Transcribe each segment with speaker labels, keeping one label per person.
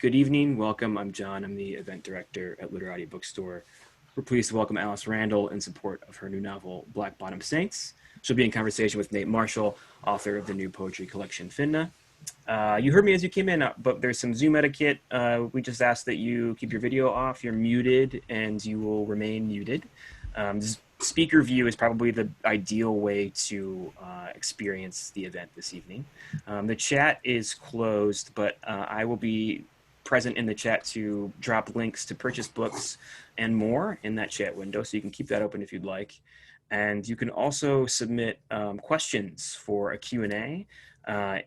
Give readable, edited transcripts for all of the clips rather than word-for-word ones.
Speaker 1: Good evening. Welcome. I'm John. I'm the event director at Literati Bookstore. We're pleased to welcome Alice Randall in support of her new novel, Black Bottom Saints. She'll be in conversation with Nate Marshall, author of the new poetry collection, Finna. You heard me as you came in, but there's some Zoom etiquette. We just ask that you keep your video off. You're muted, and you will remain muted. This speaker view is probably the ideal way to experience the event this evening. The chat is closed, but I will be present in the chat to drop links to purchase books and more in that chat window, so you can keep that open if you'd like. And you can also submit questions for a Q&A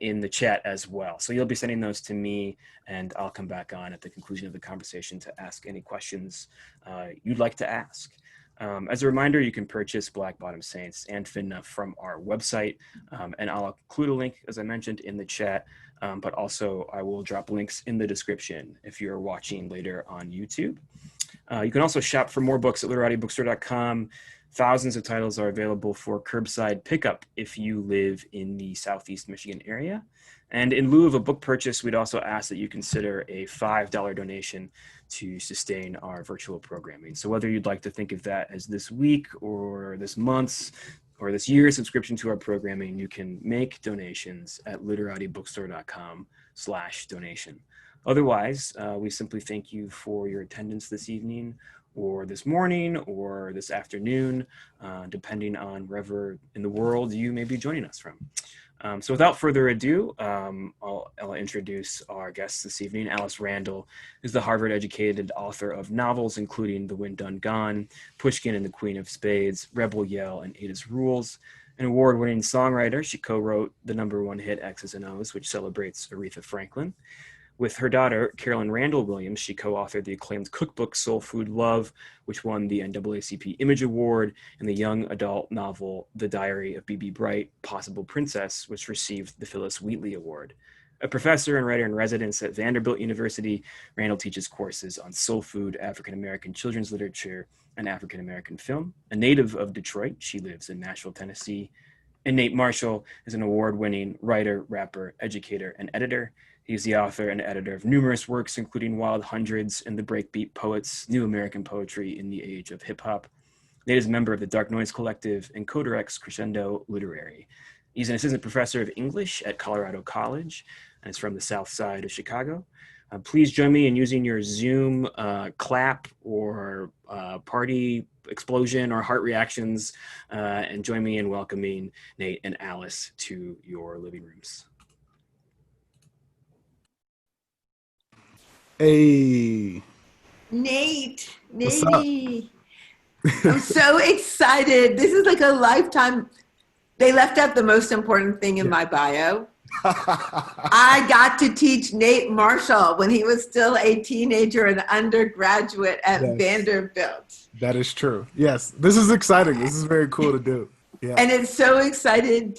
Speaker 1: in the chat as well. So you'll be sending those to me, and I'll come back on at the conclusion of the conversation to ask any questions you'd like to ask. As a reminder, you can purchase Black Bottom Saints and Finna from our website, and I'll include a link, as I mentioned, in the chat, but also I will drop links in the description if you're watching later on YouTube. You can also shop for more books at literatibookstore.com. Thousands of titles are available for curbside pickup if you live in the Southeast Michigan area. And in lieu of a book purchase, we'd also ask that you consider a $5 donation to sustain our virtual programming. So whether you'd like to think of that as this week or this month's or this year's subscription to our programming, you can make donations at literatibookstore.com/donation. Otherwise, we simply thank you for your attendance this evening, or this morning, or this afternoon, depending on wherever in the world you may be joining us from. So without further ado, I'll introduce our guest this evening. Alice Randall is the Harvard-educated author of novels including The Wind Done Gone, Pushkin and the Queen of Spades, Rebel Yell, and Ada's Rules. An award-winning songwriter, she co-wrote the #1 hit X's and O's, which celebrates Aretha Franklin. With her daughter, Carolyn Randall Williams, she co-authored the acclaimed cookbook Soul Food Love, which won the NAACP Image Award, and the young adult novel The Diary of B.B. Bright, Possible Princess, which received the Phyllis Wheatley Award. A professor and writer in residence at Vanderbilt University, Randall teaches courses on soul food, African-American children's literature, and African-American film. A native of Detroit, she lives in Nashville, Tennessee. And Nate Marshall is an award-winning writer, rapper, educator, and editor. He's the author and editor of numerous works, including Wild Hundreds and the Breakbeat Poets, New American Poetry in the Age of Hip Hop. Nate is a member of the Dark Noise Collective and Coderex Crescendo Literary. He's an assistant professor of English at Colorado College, and is from the South Side of Chicago. Please join me in using your Zoom clap or party explosion or heart reactions, and join me in welcoming Nate and Alice to your living rooms.
Speaker 2: Hey.
Speaker 3: Nate. I'm so excited. This is like a lifetime. They left out the most important thing in my bio. I got to teach Nate Marshall when he was still a teenager and undergraduate at Vanderbilt.
Speaker 2: That is true. Yes. This is exciting. This is very cool to do. Yeah.
Speaker 3: And it's so exciting.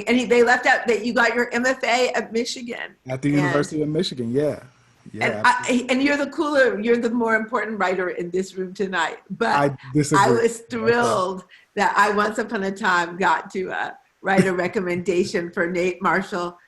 Speaker 3: And they left out that you got your MFA at Michigan.
Speaker 2: At the University of Michigan, yeah. Yeah,
Speaker 3: and you're the more important writer in this room tonight. But
Speaker 2: I disagree.
Speaker 3: I was thrilled that I once upon a time got to write a recommendation for Nate Marshall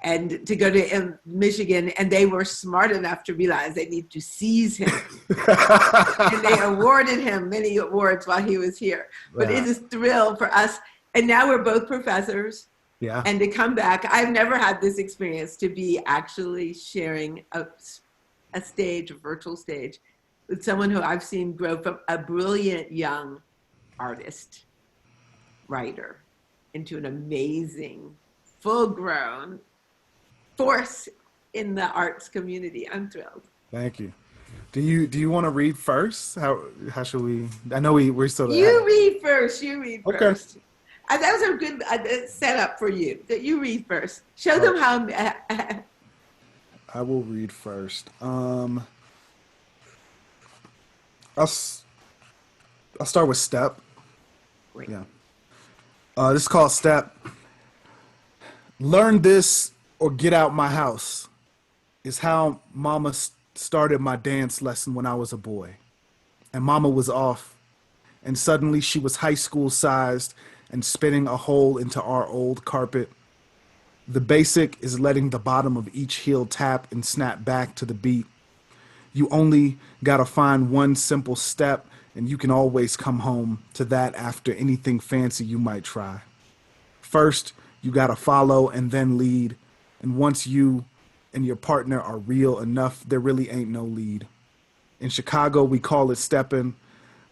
Speaker 3: and to go to Michigan, and they were smart enough to realize they need to seize him. And they awarded him many awards while he was here. But it is a thrill for us. And now we're both professors.
Speaker 2: Yeah.
Speaker 3: And to come back, I've never had this experience to be actually sharing a virtual stage, with someone who I've seen grow from a brilliant young artist, writer, into an amazing, full-grown force in the arts community. I'm thrilled.
Speaker 2: Thank you. Do you want to read first? How should we? I know we're still.
Speaker 3: You read first. Okay.
Speaker 2: First.
Speaker 3: That was a good setup for you, that you read first. Show them how.
Speaker 2: I will read first. I'll start with Step.
Speaker 3: Great.
Speaker 2: Yeah. This is called Step. Learn this or get out my house is how Mama started my dance lesson when I was a boy. And Mama was off. And suddenly she was high school sized and spinning a hole into our old carpet. The basic is letting the bottom of each heel tap and snap back to the beat. You only gotta find one simple step, and you can always come home to that after anything fancy you might try. First, you gotta follow and then lead. And once you and your partner are real enough, there really ain't no lead. In Chicago, we call it stepping,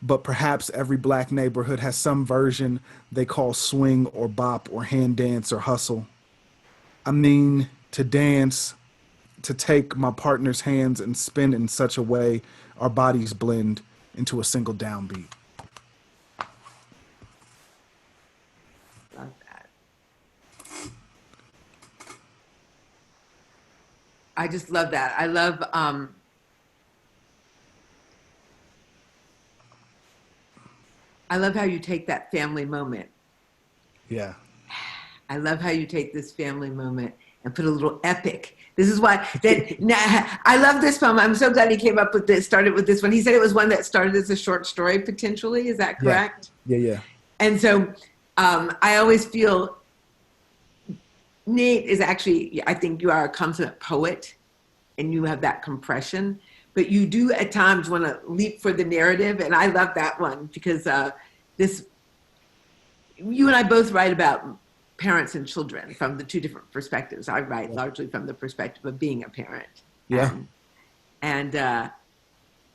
Speaker 2: but perhaps every black neighborhood has some version they call swing or bop or hand dance or hustle. I mean, to dance, to take my partner's hands and spin in such a way our bodies blend into a single downbeat.
Speaker 3: Love that. I just love that. I love how you take that family moment.
Speaker 2: Yeah.
Speaker 3: I love how you take this family moment and put a little epic. This is why I love this poem. I'm so glad he came up with this, started with this one. He said it was one that started as a short story potentially. Is that correct?
Speaker 2: Yeah.
Speaker 3: And so I always feel Nate is actually, I think you are a consummate poet and you have that compression, but you do at times want to leap for the narrative. And I love that one because you and I both write about parents and children from the two different perspectives. I write largely from the perspective of being a parent.
Speaker 2: Yeah.
Speaker 3: And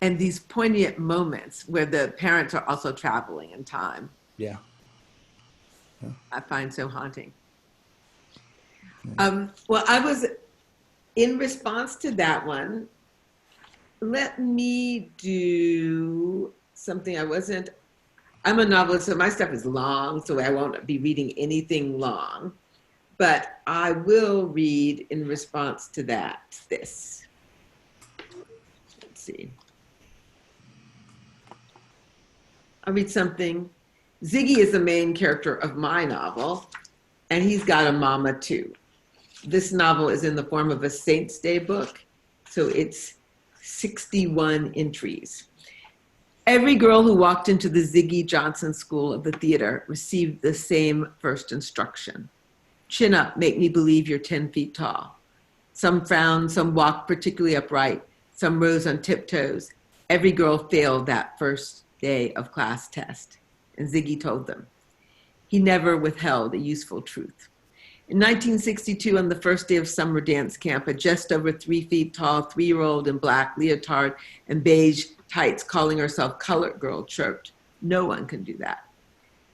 Speaker 3: these poignant moments where the parents are also traveling in time.
Speaker 2: Yeah.
Speaker 3: I find so haunting. Well, I was, in response to that one, let me do something I'm a novelist, so my stuff is long, so I won't be reading anything long, but I will read in response to that, this. Let's see. I'll read something. Ziggy is the main character of my novel, and he's got a mama too. This novel is in the form of a Saints' Day book, so it's 61 entries. Every girl who walked into the Ziggy Johnson School of the Theater received the same first instruction. Chin up, make me believe you're 10 feet tall. Some frowned, some walked particularly upright, some rose on tiptoes. Every girl failed that first day of class test, and Ziggy told them. He never withheld a useful truth. In 1962, on the first day of summer dance camp, a just over 3 feet tall 3-year-old in black leotard and beige tights calling herself Colored Girl chirped, "No one can do that."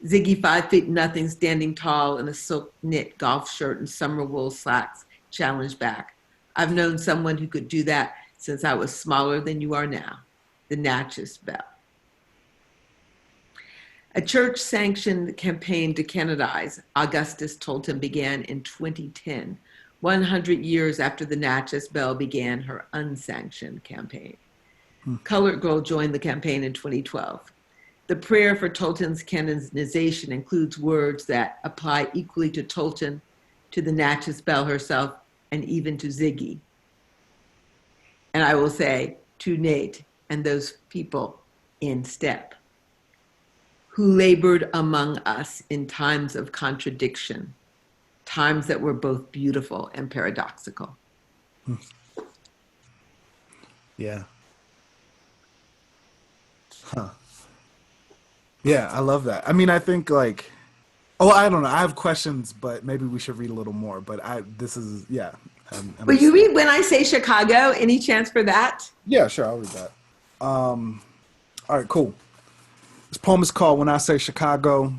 Speaker 3: Ziggy, 5 feet nothing, standing tall in a silk knit golf shirt and summer wool slacks, challenged back. "I've known someone who could do that since I was smaller than you are now." The Natchez Bell. A church-sanctioned campaign to canonize Augustus Tolton began in 2010, 100 years after the Natchez Bell began her unsanctioned campaign. Colored Girl joined the campaign in 2012. The prayer for Tolton's canonization includes words that apply equally to Tolton, to the Natchez Bell herself, and even to Ziggy. And I will say, to Nate and those people in step, who labored among us in times of contradiction, times that were both beautiful and paradoxical.
Speaker 2: Yeah. Huh. Yeah, I love that. I mean, I think I don't know. I have questions, but maybe we should read a little more. But
Speaker 3: Will you read When I Say Chicago? Any chance for that?
Speaker 2: Yeah, sure. I'll read that. All right, cool. This poem is called When I Say Chicago.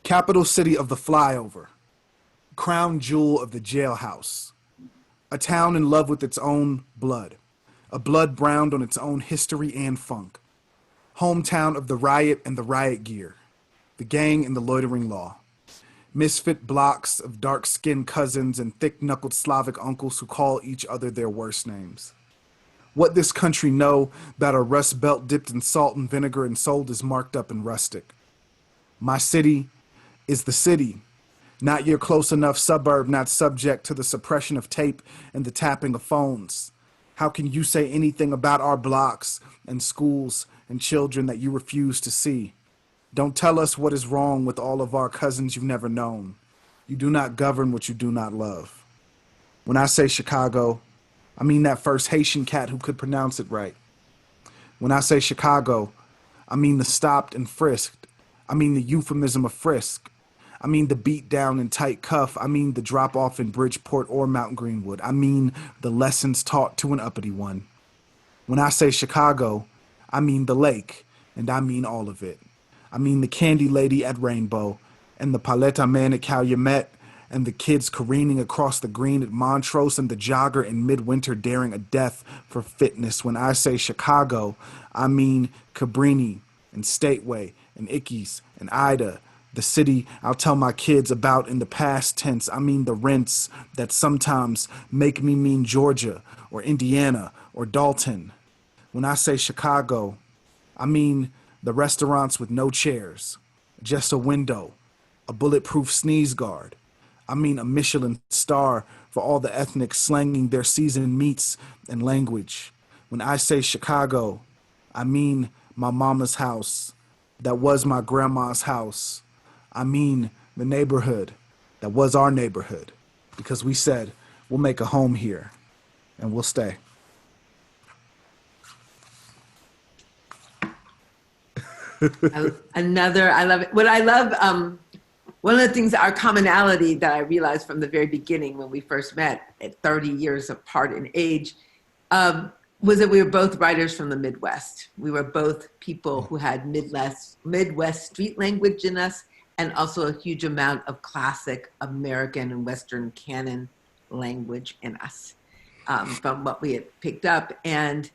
Speaker 2: Capital city of the flyover, crown jewel of the jailhouse, a town in love with its own blood, a blood browned on its own history and funk, hometown of the riot and the riot gear, the gang and the loitering law, misfit blocks of dark-skinned cousins and thick-knuckled Slavic uncles who call each other their worst names. What this country know about a rust belt dipped in salt and vinegar and sold as marked up and rustic. My city is the city, not your close enough suburb, not subject to the suppression of tape and the tapping of phones. How can you say anything about our blocks and schools and children that you refuse to see? Don't tell us what is wrong with all of our cousins you've never known. You do not govern what you do not love. When I say Chicago, I mean that first Haitian cat who could pronounce it right. When I say Chicago, I mean the stopped and frisked. I mean the euphemism of frisk. I mean the beat down and tight cuff. I mean the drop off in Bridgeport or Mount Greenwood. I mean the lessons taught to an uppity one. When I say Chicago, I mean the lake, and I mean all of it. I mean the candy lady at Rainbow, and the paleta man at Calumet, and the kids careening across the green at Montrose, and the jogger in midwinter daring a death for fitness. When I say Chicago, I mean Cabrini, and Stateway, and Ickes, and Ida, the city I'll tell my kids about in the past tense. I mean the rents that sometimes make me mean Georgia, or Indiana, or Dalton. When I say Chicago, I mean the restaurants with no chairs, just a window, a bulletproof sneeze guard. I mean a Michelin star for all the ethnics slanging their seasoned meats and language. When I say Chicago, I mean my mama's house that was my grandma's house. I mean the neighborhood that was our neighborhood, because we said we'll make a home here and we'll stay.
Speaker 3: I love it. What I love, one of the things, our commonality that I realized from the very beginning when we first met at 30 years apart in age, was that we were both writers from the Midwest. We were both people who had Midwest street language in us, and also a huge amount of classic American and Western canon language in us, from what we had picked up. And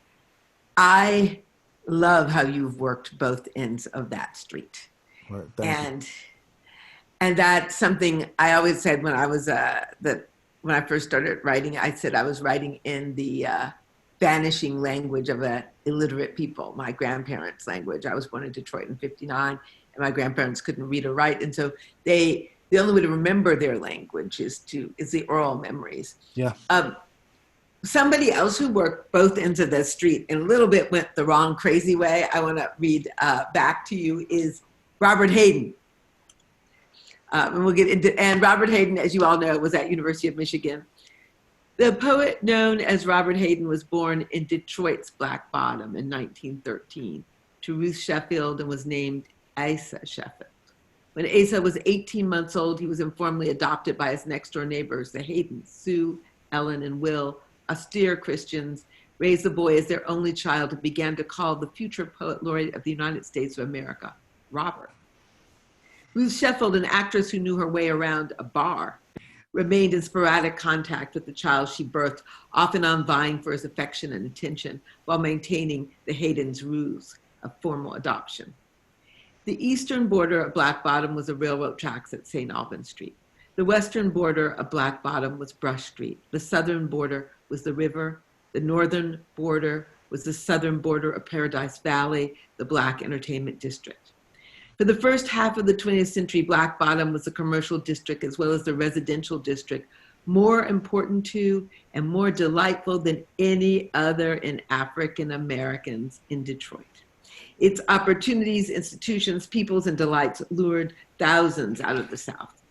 Speaker 3: I love how you've worked both ends of that street.
Speaker 2: Right,
Speaker 3: And that's something I always said when I was when I first started writing. I said I was writing in the vanishing language of an illiterate people, my grandparents' language. I was born in Detroit in '59, and my grandparents couldn't read or write, and so the only way to remember their language is the oral memories.
Speaker 2: Yeah.
Speaker 3: Somebody else who worked both ends of the street and a little bit went the wrong, crazy way, I want to read back to you, is Robert Hayden. And we'll get into, and Robert Hayden, as you all know, was at University of Michigan. The poet known as Robert Hayden was born in Detroit's Black Bottom in 1913 to Ruth Sheffield and was named Asa Sheffield. When Asa was 18 months old, he was informally adopted by his next door neighbors, the Haydens, Sue, Ellen, and Will, austere Christians, raised the boy as their only child and began to call the future poet laureate of the United States of America, Robert. Ruth Sheffield, an actress who knew her way around a bar, remained in sporadic contact with the child she birthed, often on vying for his affection and attention, while maintaining the Hayden's rules of formal adoption. The eastern border of Black Bottom was the railroad tracks at St. Albans Street. The western border of Black Bottom was Brush Street. The southern border was the river. The northern border was the southern border of Paradise Valley, the Black Entertainment District. For the first half of the 20th century, Black Bottom was the commercial district as well as the residential district, more important to and more delightful than any other in African Americans in Detroit. Its opportunities, institutions, peoples, and delights lured thousands out of the South.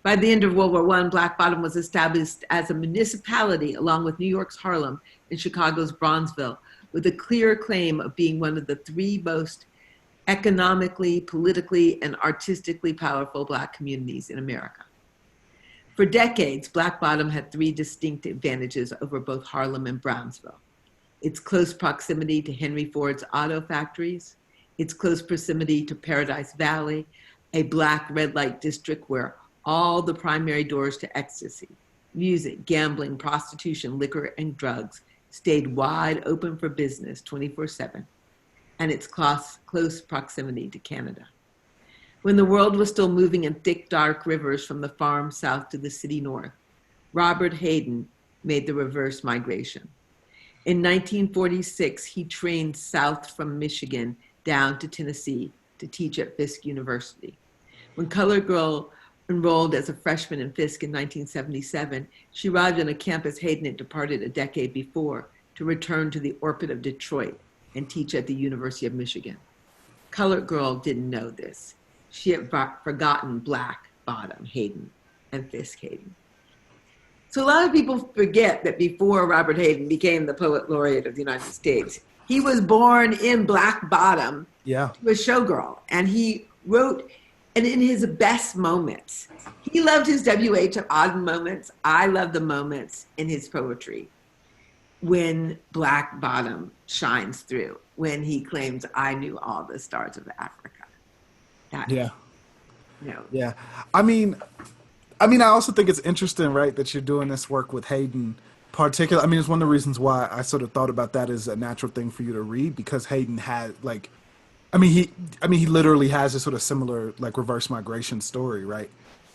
Speaker 3: By the end of World War I, Black Bottom was established as a municipality along with New York's Harlem and Chicago's Bronzeville, with a clear claim of being one of the three most economically, politically, and artistically powerful Black communities in America. For decades, Black Bottom had three distinct advantages over both Harlem and Brownsville: its close proximity to Henry Ford's auto factories, its close proximity to Paradise Valley, a Black red light district where all the primary doors to ecstasy, music, gambling, prostitution, liquor, and drugs stayed wide open for business 24/7, and its close proximity to Canada. When the world was still moving in thick, dark rivers from the farm south to the city north, Robert Hayden made the reverse migration. In 1946, he trained south from Michigan down to Tennessee to teach at Fisk University. When Colored Girl enrolled as a freshman in Fisk in 1977, she arrived on a campus Hayden had departed a decade before to return to the orbit of Detroit and teach at the University of Michigan. Colored Girl didn't know this. She had forgotten Black Bottom, Hayden. and Fisk Hayden. So a lot of people forget that before Robert Hayden became the Poet Laureate of the United States, he was born in Black Bottom
Speaker 2: Yeah.
Speaker 3: to a showgirl, and he wrote, and in his best moments, he loved his W.H. Auden moments. I love the moments in his poetry when Black Bottom shines through, when he claims, I knew all the stars of Africa. That,
Speaker 2: Yeah.
Speaker 3: you know,
Speaker 2: Yeah. I mean, I also think it's interesting, right, that you're doing this work with Hayden. Particular, I mean, it's one of the reasons why I sort of thought about that as a natural thing for you to read, because Hayden had like, he literally has a sort of similar like reverse migration story, right,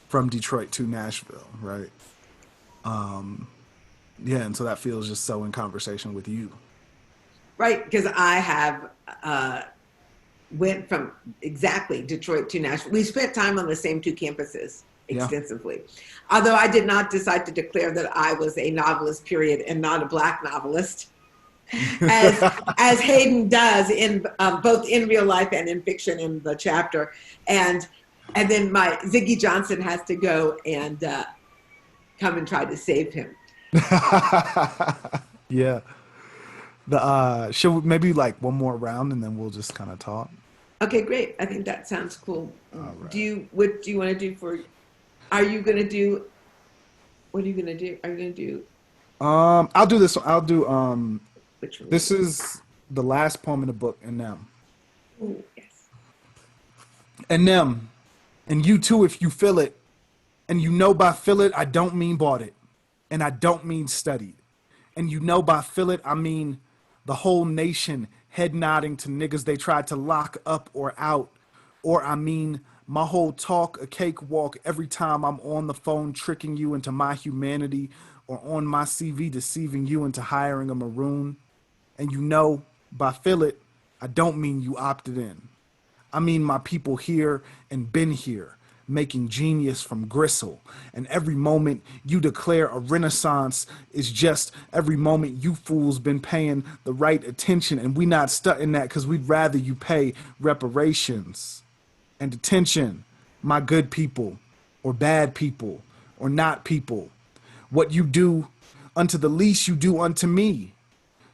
Speaker 2: from Detroit to Nashville, right? Yeah, and so that feels just so in conversation with you.
Speaker 3: right, because I have went from exactly Detroit to Nashville. We spent time on the same two campuses
Speaker 2: Yeah.
Speaker 3: extensively. Although I did not decide to declare that I was a novelist, period, and not a Black novelist, as Hayden does in both in real life and in fiction in the chapter. And then my Ziggy Johnson has to go and come and try to save him.
Speaker 2: Yeah. Should we maybe like one more round and then we'll just kind of talk?
Speaker 3: Okay, great. I think that sounds cool.
Speaker 2: All right.
Speaker 3: What do you want to do for? Are you going to do? What are you going to do? Are you going to do?
Speaker 2: I'll do this one. I'll do
Speaker 3: Which one?
Speaker 2: this is the last poem in the book, and them.
Speaker 3: Ooh, yes.
Speaker 2: And them. And you too if you feel it. And you know by feel it, I don't mean bought it. And I don't mean studied. And you know by feel it, I mean the whole nation head nodding to niggas they tried to lock up or out. Or I mean my whole talk a cakewalk every time I'm on the phone tricking you into my humanity, or on my CV deceiving you into hiring a maroon. And you know by feel it, I don't mean you opted in. I mean my people here and been here, making genius from gristle. And every moment you declare a renaissance is just every moment you fools been paying the right attention. And we not studying that because we'd rather you pay reparations and attention, my good people, or bad people, or not people. What you do unto the least you do unto me.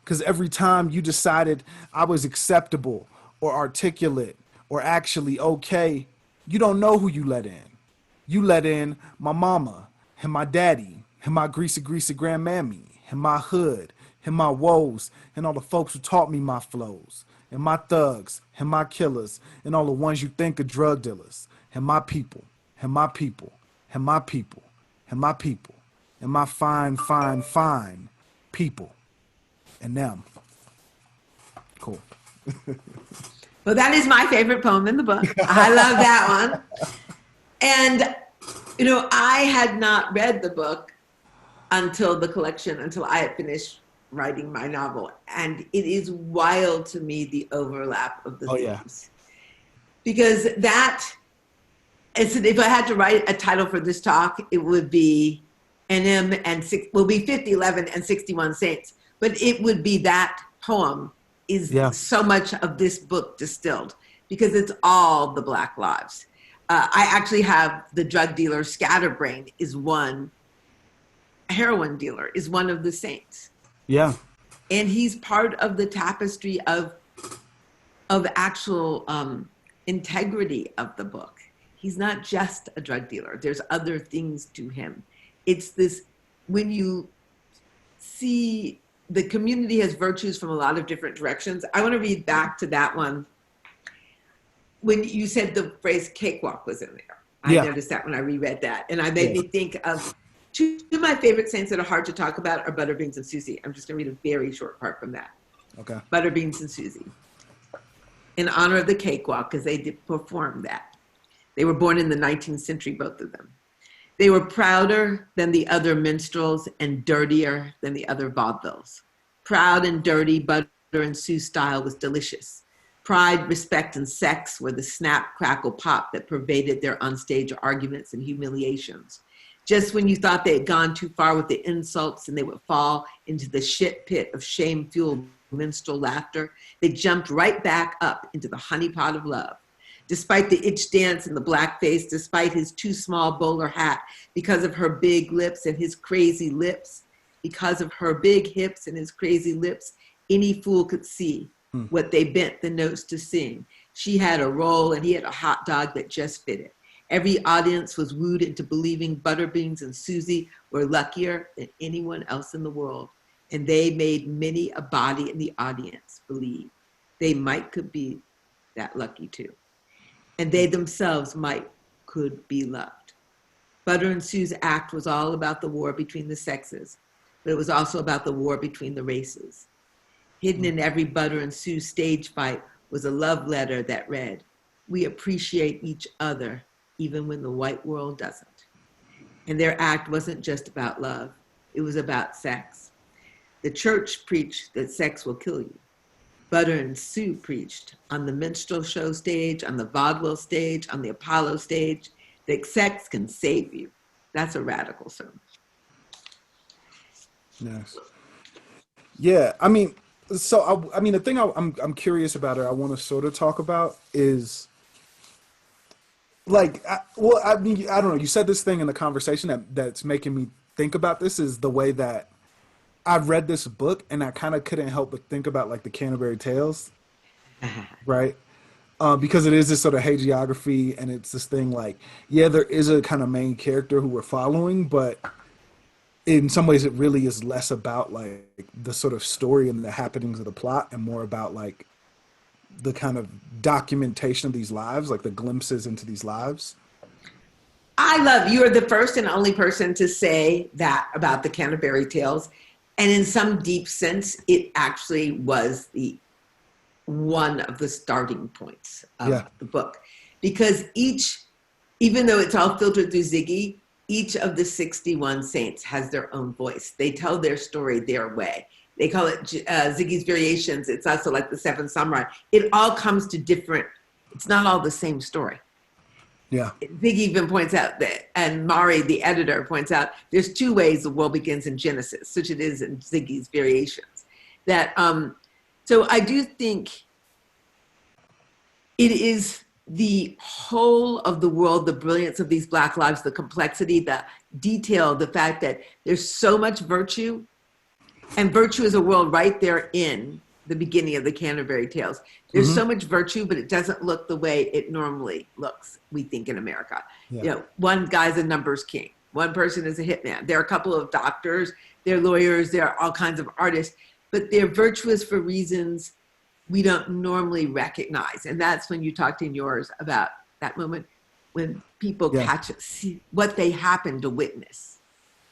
Speaker 2: Because every time you decided I was acceptable or articulate or actually okay, you don't know who you let in. You let in my mama and my daddy and my greasy grandmammy and my hood and my woes and all the folks who taught me my flows and my thugs and my killers and all the ones you think are drug dealers and my people and my people and my people and my people and my fine people and them. Cool.
Speaker 3: Well, that is my favorite poem in the book. I love that one. And, you know, I had not read the book until the collection, until I had finished writing my novel. And it is wild to me, the overlap of the themes. Yeah. Because that, if I had to write a title for this talk, it would be NM and 50, 11, and 61 Saints. But it would be that poem is so much of this book distilled, because it's all the Black lives. I actually have the drug dealer Scatterbrain is one, heroin dealer is one of the saints.
Speaker 2: Yeah.
Speaker 3: And he's part of the tapestry of actual integrity of the book. He's not just a drug dealer. There's other things to him. It's this, when you see the community has virtues from a lot of different directions. I want to read back to that one. When you said the phrase cakewalk was in there, I noticed that when I reread that. And I made me think of two of my favorite saints that are hard to talk about are Butterbeans and Susie. I'm just going to read a very short part from that.
Speaker 2: Okay.
Speaker 3: Butterbeans and Susie. In honor of the cakewalk, because they did perform that. They were born in the 19th century, both of them. They were prouder than the other minstrels and dirtier than the other vaudevilles. Proud and dirty, Butter and Sue style was delicious. Pride, respect, and sex were the snap, crackle, pop that pervaded their onstage arguments and humiliations. Just when you thought they had gone too far with the insults and they would fall into the shit pit of shame-fueled minstrel laughter, they jumped right back up into the honeypot of love. despite the itch dance and the blackface, despite his too small bowler hat, because of her big lips and his crazy lips, because of her big hips and his crazy lips, any fool could see what they bent the notes to sing. She had a roll and he had a hot dog that just fitted. Every audience was wooed into believing Butterbeans and Susie were luckier than anyone else in the world. And they made many a body in the audience believe they could be that lucky too. And they themselves could be loved. Butter and Sue's act was all about the war between the sexes, but it was also about the war between the races. Hidden in every Butter and Sue stage fight was a love letter that read, "We appreciate each other even when the white world doesn't." And their act wasn't just about love, it was about sex. The church preached that sex will kill you. Butter and Sue preached on the minstrel show stage, on the vaudeville stage, on the Apollo stage, that sex can save you. That's a radical sermon.
Speaker 2: Yes. Yeah, I mean, so I mean, the thing I'm curious about, or I want to sort of talk about, is like, I mean, I don't know. You said this thing in the conversation that's making me think about this, is the way that I've read this book, and I kind of couldn't help but think about like the Canterbury Tales, right? Because it is this sort of hagiography, and it's this thing like, yeah, there is a kind of main character who we're following, but in some ways it really is less about like the sort of story and the happenings of the plot, and more about like the kind of documentation of these lives, like the glimpses into these lives.
Speaker 3: You are the first and only person to say that about the Canterbury Tales. And in some deep sense, it actually was one of the starting points of the book. Because even though it's all filtered through Ziggy, each of the 61 saints has their own voice. They tell their story their way. They call it Ziggy's Variations. It's also like the Seven Samurai. It all comes to it's not all the same story.
Speaker 2: Yeah.
Speaker 3: Ziggy even points out that, and Mari, the editor, points out, there's two ways the world begins in Genesis, such it is in Ziggy's Variations. So I do think it is the whole of the world, the brilliance of these Black lives, the complexity, the detail, the fact that there's so much virtue, and virtue is a world right there in the beginning of the Canterbury Tales. There's so much virtue, but it doesn't look the way it normally looks, we think, in America. Yeah. You know, one guy's a numbers king. One person is a hitman. There are a couple of doctors, they're lawyers, there are all kinds of artists, but they're virtuous for reasons we don't normally recognize. And that's when you talked in yours about that moment when people see what they happen to witness.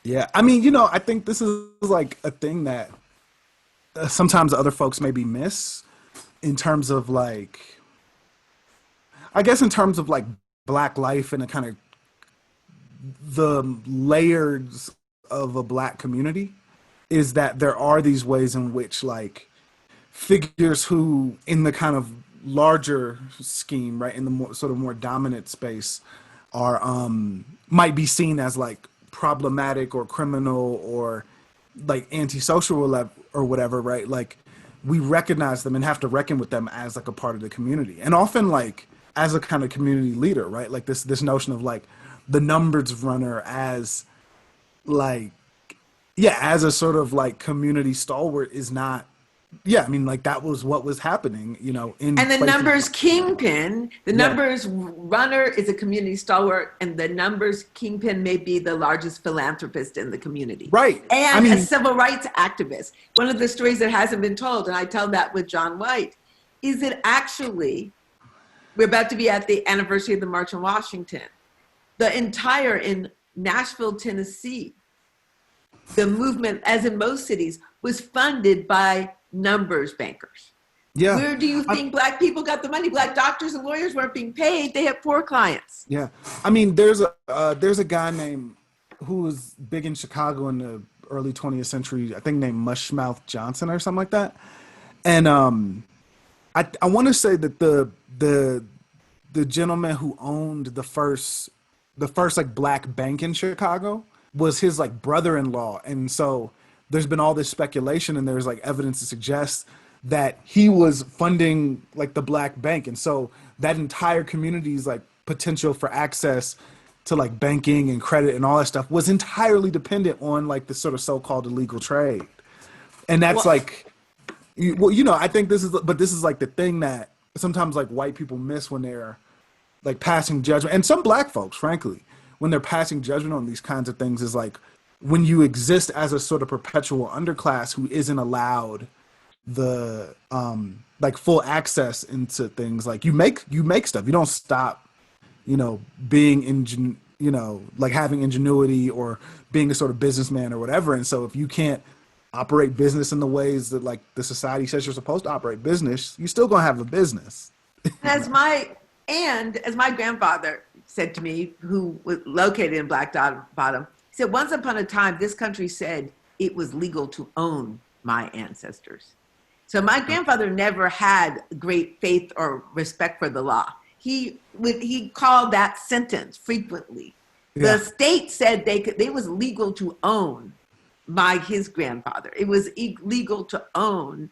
Speaker 2: Yeah, I mean, you know, I think this is like a thing that sometimes other folks maybe miss in terms of like, I guess in terms of like Black life and a kind of the layers of a Black community, is that there are these ways in which like figures who in the kind of larger scheme, right, in the more sort of more dominant space are might be seen as like problematic or criminal or like antisocial or whatever, right? Like we recognize them and have to reckon with them as like a part of the community, and often like as a kind of community leader, right? Like this notion of like the numbers runner as like, yeah, as a sort of like community stalwart is not, yeah, I mean, like that was what was happening, you know.
Speaker 3: And the numbers kingpin, the numbers runner is a community stalwart, and the numbers kingpin may be the largest philanthropist in the community.
Speaker 2: Right.
Speaker 3: And a civil rights activist. One of the stories that hasn't been told, and I tell that with John White, is that actually we're about to be at the anniversary of the March on Washington. In Nashville, Tennessee, the movement, as in most cities, was funded by numbers bankers. Yeah. Where do you think Black people got the money? Black doctors and lawyers weren't being paid. They had poor clients.
Speaker 2: Yeah. I mean, there's a guy who was big in Chicago in the early 20th century, I think named Mushmouth Johnson or something like that. And I want to say that the gentleman who owned the first like Black bank in Chicago was his like brother-in-law. And so there's been all this speculation, and there's like evidence to suggest that he was funding like the Black bank. And so that entire community's like potential for access to like banking and credit and all that stuff was entirely dependent on like the sort of so-called illegal trade. And that's
Speaker 3: Well,
Speaker 2: like, well, you know, I think this is like the thing that sometimes like white people miss when they're like passing judgment, and some black folks, frankly, when they're passing judgment on these kinds of things, is like when you exist as a sort of perpetual underclass who isn't allowed the like full access into things, like you make stuff, you don't stop, you know, being you know, like having ingenuity or being a sort of businessman or whatever. And so if you can't operate business in the ways that like the society says you're supposed to operate business, you're still gonna have a business.
Speaker 3: As my grandfather said to me, who was located in Black Bottom, he said, once upon a time, this country said it was legal to own my ancestors. So my grandfather never had great faith or respect for the law. He called that sentence frequently.
Speaker 2: Yeah.
Speaker 3: The state said it was legal to own his grandfather. It was illegal to own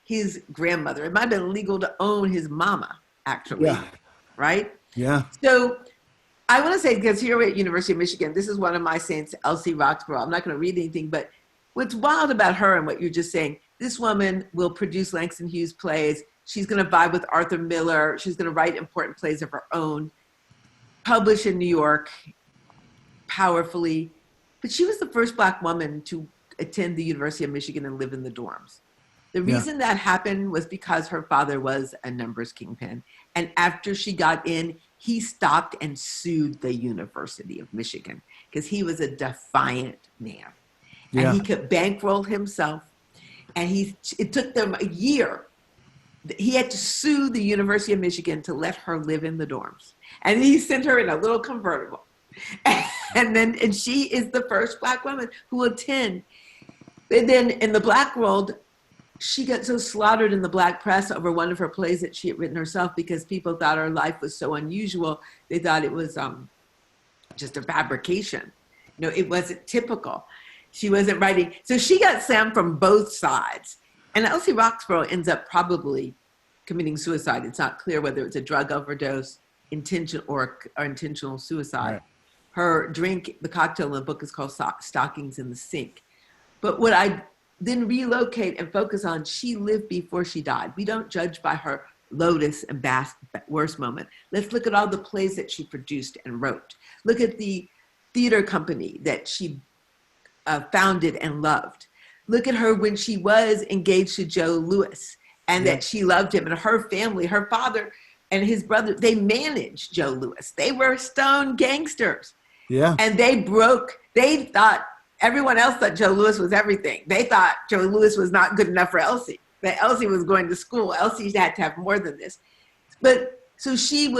Speaker 3: his grandmother. It might have been legal to own his mama, actually.
Speaker 2: Yeah.
Speaker 3: Right?
Speaker 2: Yeah.
Speaker 3: So I want to say, because here at University of Michigan, this is one of my saints, Elsie Roxborough. I'm not going to read anything, but what's wild about her and what you're just saying, this woman will produce Langston Hughes plays. She's going to vibe with Arthur Miller. She's going to write important plays of her own, publish in New York powerfully. But she was the first Black woman to attend the University of Michigan and live in the dorms. The reason that happened was because her father was a numbers kingpin. And after she got in, he stopped and sued the University of Michigan because he was a defiant man. And he could bankroll himself. And it took them a year. He had to sue the University of Michigan to let her live in the dorms. And he sent her in a little convertible. And she is the first Black woman who will attend. And then in the Black world, she got so slaughtered in the Black press over one of her plays that she had written herself because people thought her life was so unusual. They thought it was just a fabrication. You know, it wasn't typical. She wasn't writing. So she got slammed from both sides. And Elsie Roxborough ends up probably committing suicide. It's not clear whether it's a drug overdose, intentional or intentional suicide. Right. Her drink, the cocktail in the book is called Stockings in the Sink. But what I then relocate and focus on, she lived before she died. We don't judge by her lotus and worst moment. Let's look at all the plays that she produced and wrote. Look at the theater company that she founded and loved. Look at her when she was engaged to Joe Louis and that she loved him, and her family, her father and his brother, they managed Joe Louis. They were stone gangsters. Yeah. And they thought, everyone else thought Joe Louis was everything. They thought Joe Louis was not good enough for Elsie, that Elsie was going to school. Elsie had to have more than this. But so she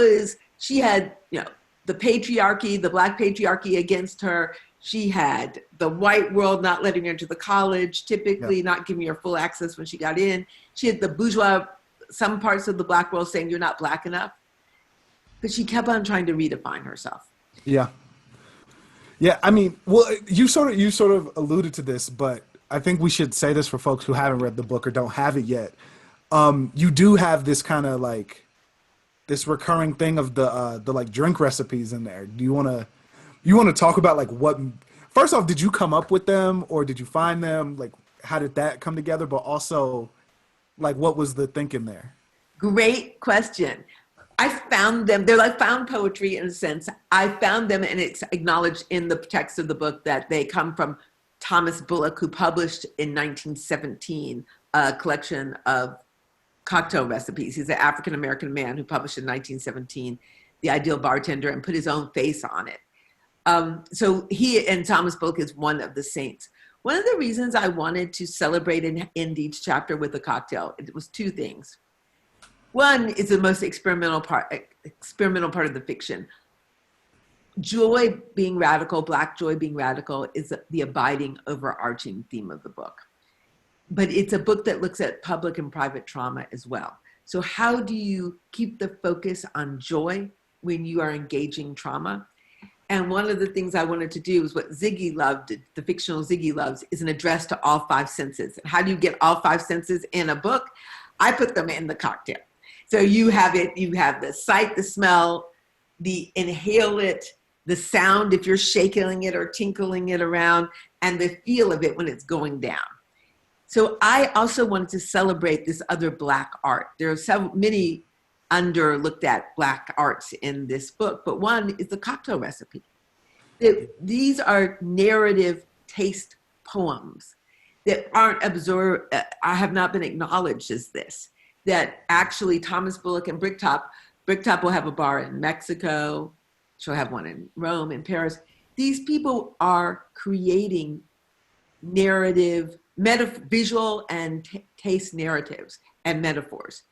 Speaker 3: had, you know, the patriarchy, the Black patriarchy against her. She had the white world not letting her into the college, typically not giving her full access when she got in. She had the bourgeois, some parts of the Black world saying you're not Black enough. But she kept on trying to redefine herself.
Speaker 2: Yeah. Yeah, I mean, well, you sort of alluded to this, but I think we should say this for folks who haven't read the book or don't have it yet. You do have this kind of like this recurring thing of the like drink recipes in there. Do you want to talk about like what? First off, did you come up with them or did you find them? Like, how did that come together? But also, like, what was the thinking there?
Speaker 3: Great question. I found them. They're like found poetry in a sense. I found them, and it's acknowledged in the text of the book that they come from Thomas Bullock, who published in 1917 a collection of cocktail recipes. He's an African-American man who published in 1917 The Ideal Bartender and put his own face on it. So he and Thomas Bullock is one of the saints. One of the reasons I wanted to celebrate and end each chapter with a cocktail, it was two things. One is the most experimental part of the fiction. Joy being radical, Black joy being radical, is the abiding, overarching theme of the book. But it's a book that looks at public and private trauma as well. So how do you keep the focus on joy when you are engaging trauma? And one of the things I wanted to do is what Ziggy loved, the fictional Ziggy loves, is an address to all five senses. And how do you get all five senses in a book? I put them in the cocktail. So you have the sight, the smell, the inhale it, the sound if you're shaking it or tinkling it around, and the feel of it when it's going down. So I also wanted to celebrate this other Black art. There are many underlooked at Black arts in this book, but one is the cocktail recipe. These are narrative taste poems that aren't absorbed, have not been acknowledged as this. That actually Thomas Bullock and Bricktop will have a bar in Mexico, she'll have one in Rome, in Paris. These people are creating narrative, visual and taste narratives and metaphors.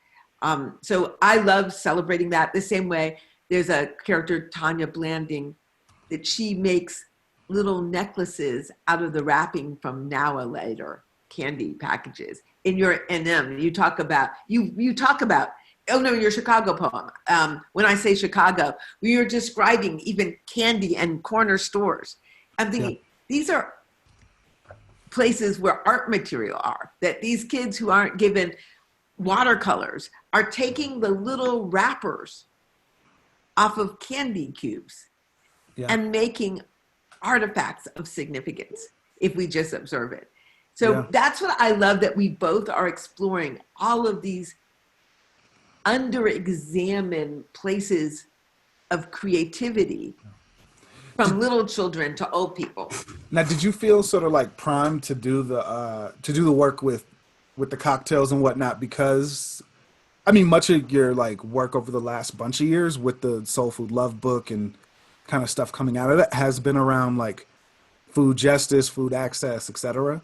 Speaker 3: So I love celebrating that. The same way there's a character, Tanya Blanding, that she makes little necklaces out of the wrapping from Now or Later candy packages. In your NM, you talk about, oh no, your Chicago poem. When I say Chicago, we are describing even candy and corner stores. I'm thinking, these are places where art material are, that these kids who aren't given watercolors are taking the little wrappers off of candy cubes and making artifacts of significance if we just observe it. So that's what I love, that we both are exploring all of these under-examined places of creativity from little children to old people.
Speaker 2: Now, did you feel sort of like primed to do the work with the cocktails and whatnot? Because I mean, much of your like work over the last bunch of years with the Soul Food Love book and kind of stuff coming out of it has been around like food justice, food access, etc.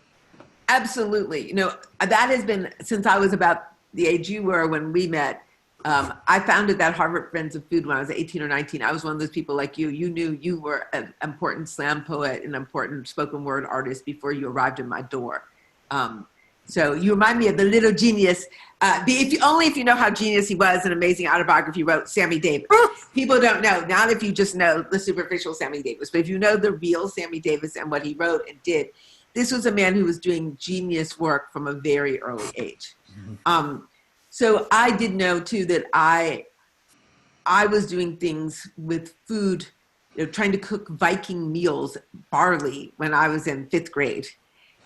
Speaker 3: Absolutely. You know, that has been since I was about the age you were when we met. I founded that Harvard Friends of Food when I was 18 or 19. I was one of those people like you. You knew you were an important slam poet, an important spoken word artist before you arrived in my door. So you remind me of the little genius. If you know how genius he was, an amazing autobiography wrote, Sammy Davis. People don't know, not if you just know the superficial Sammy Davis, but if you know the real Sammy Davis and what he wrote and did, this was a man who was doing genius work from a very early age. So I did know too that I was doing things with food, you know, trying to cook Viking meals, barley, when I was in 5th grade.